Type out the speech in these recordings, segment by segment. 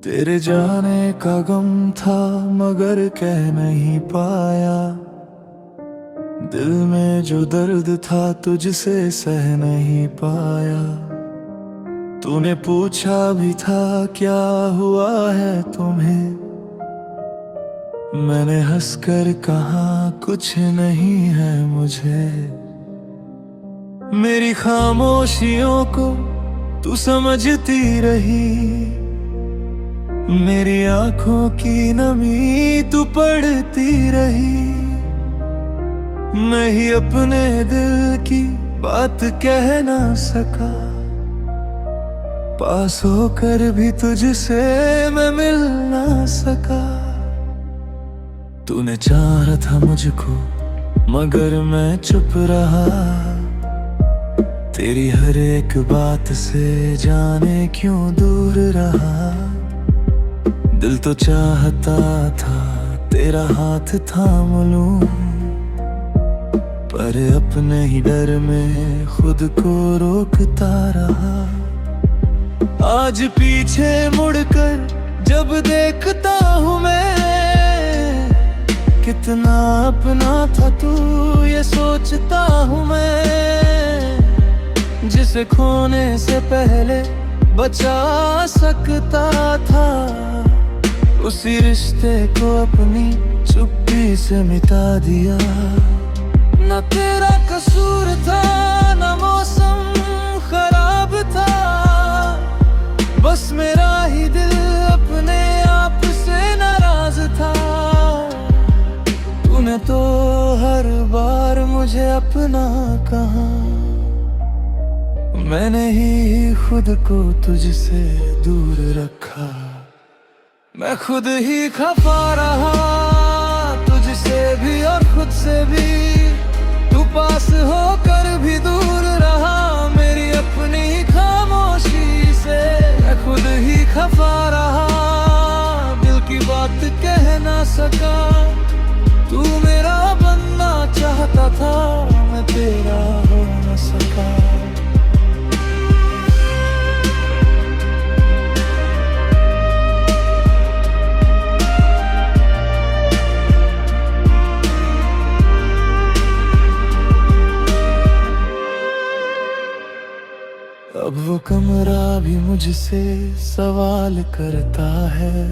तेरे जाने का गम था मगर कह नहीं पाया। दिल में जो दर्द था तुझसे सह नहीं पाया। तूने पूछा भी था क्या हुआ है तुम्हें। मैंने हंसकर कहा कुछ नहीं है मुझे। मेरी खामोशियों को तू समझती रही। मेरी आंखों की नमी तू पढ़ती रही। मैं ही अपने दिल की बात कह ना सका। पास होकर भी तुझसे मैं मिल ना सका। तूने चाहा था मुझको मगर मैं चुप रहा। तेरी हर एक बात से जाने क्यों दूर रहा। दिल तो चाहता था तेरा हाथ थाम लूं, पर अपने ही डर में खुद को रोकता रहा। आज पीछे मुड़कर जब देखता हूँ मैं, कितना अपना था तू ये सोचता हूँ मैं। जिसे खोने से पहले बचा सकता था, उसी रिश्ते को अपनी चुप्पी से मिटा दिया। न तेरा कसूर था न मौसम खराब था, बस मेरा ही दिल अपने आप से नाराज था। तूने तो हर बार मुझे अपना कहा, मैंने ही खुद को तुझसे दूर रखा। मैं खुद ही खफा रहा तुझसे भी और खुद से भी। तू पास होकर भी दूर रहा मेरी अपनी खामोशी से। मैं खुद ही खफा रहा, दिल की बात कह ना सका। तू मेरा बनना चाहता था, मैं तेरा हो न सका। अब वो कमरा भी मुझसे सवाल करता है।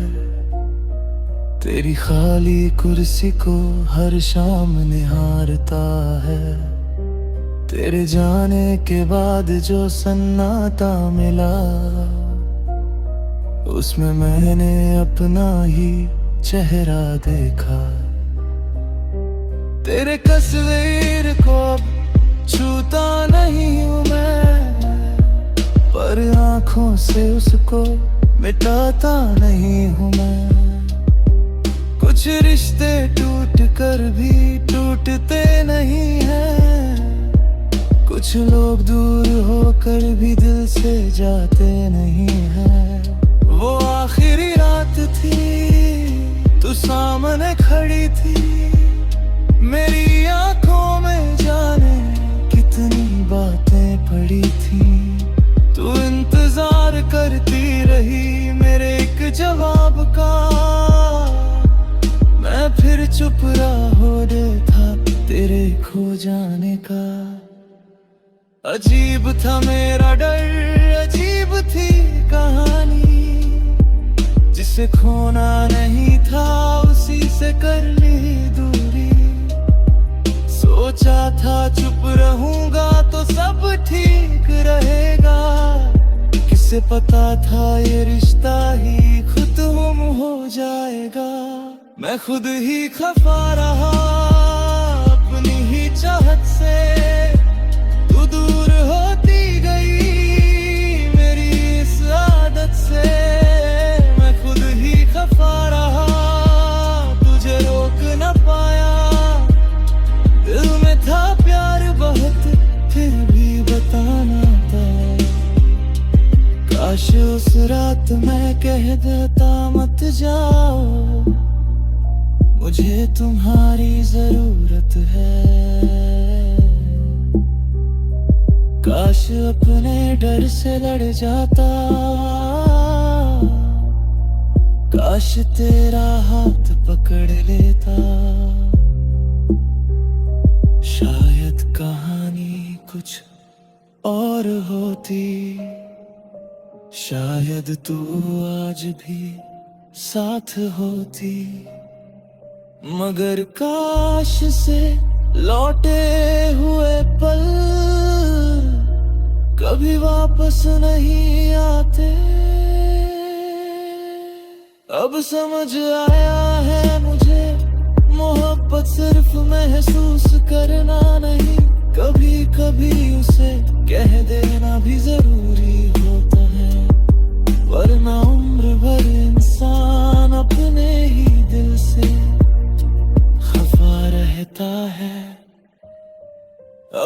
तेरी खाली कुर्सी को हर शाम निहारता है। तेरे जाने के बाद जो सन्नाटा मिला, उसमें मैंने अपना ही चेहरा देखा। तेरे तस्वीर को अब छूता नहीं हूँ मैं, पर आंखों से उसको मिटाता नहीं हूँ मैं। कुछ रिश्ते टूट कर भी टूटते नहीं हैं, कुछ लोग दूर होकर भी दिल से जाते नहीं हैं। वो आखिरी रात थी, तू सामने खड़ी थी, मेरी आंखों में जाने कितनी बातें पड़ी थी। तू इंतजार करती रही मेरे एक जवाब का, मैं फिर चुप रहा था तेरे खो जाने का। अजीब था मेरा डर, अजीब थी कहानी, जिसे खोना नहीं था उसी से कर ली दूरी। सोचा था चुप रहूंगा तो सब ठीक रहेगा, किसे पता था ये रिश्ता ही खत्म हो जाएगा। मैं खुद ही खफा रहा अपनी ही चाहत से। तू दूर होती गई मेरी इस आदत से। मैं खुद ही खफा रहा, तुझे रोक न पाया। दिल में था प्यार बहुत, फिर भी बताना था। काश उस रात मैं कह देता मत जाओ, मुझे तुम्हारी जरूरत है। काश अपने डर से लड़ जाता, काश तेरा हाथ पकड़ लेता, शायद कहानी कुछ और होती, शायद तू आज भी साथ होती। मगर काश से लौटे हुए पल कभी वापस नहीं आते। अब समझ आया है मुझे, मोहब्बत सिर्फ महसूस करना नहीं, कभी कभी उसे कह देना भी जरूरी होता है, वरना उम्र भर इंसान अपने ही दिल से खफा रहता है।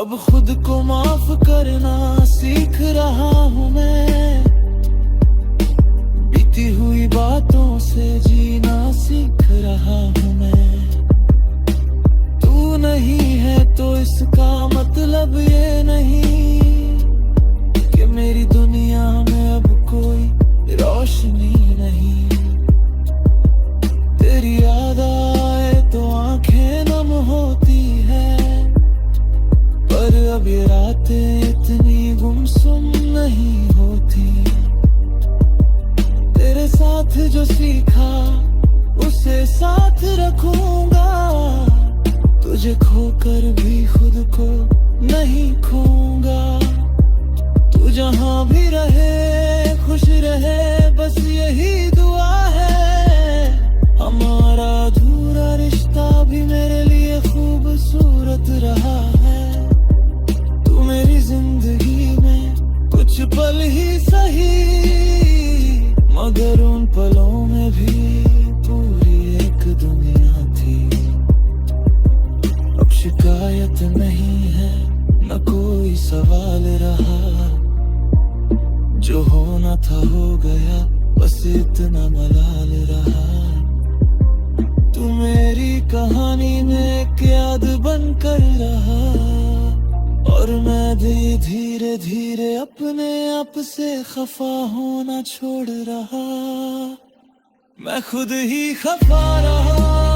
अब खुद को माफ करना सीख रहा हूँ मैं, बीती हुई बातों से जीना सीख रहा हूँ मैं। तू नहीं है तो इसका मतलब ये नहीं कि मेरी दुनिया में अब कोई रोशनी नहीं। तेरी याद आए तो आंखें नम होती है, पर अब ये रातें इतनी गुमसुम नहीं होती। तेरे साथ जो सीखा उसे साथ रखूंगा, तुझे खोकर भी खुद को नहीं खोऊंगा। तू जहां भी रहे खुश रहे, बस यही दुआ है। हमारा अधूरा रिश्ता भी मेरे लिए खूबसूरत रहा है। तू मेरी जिंदगी में कुछ पल ही सही, मगर उन पलों में भी पूरी एक दुनिया थी। अब शिकायत नहीं है न कोई सवाल रहा, जो होना था हो गया, बस इतना मलाल रहा। तू मेरी कहानी में एक याद बनकर रहा, और मैं भी धीरे धीरे अपने आप से खफा होना छोड़ रहा। मैं खुद ही खफा रहा।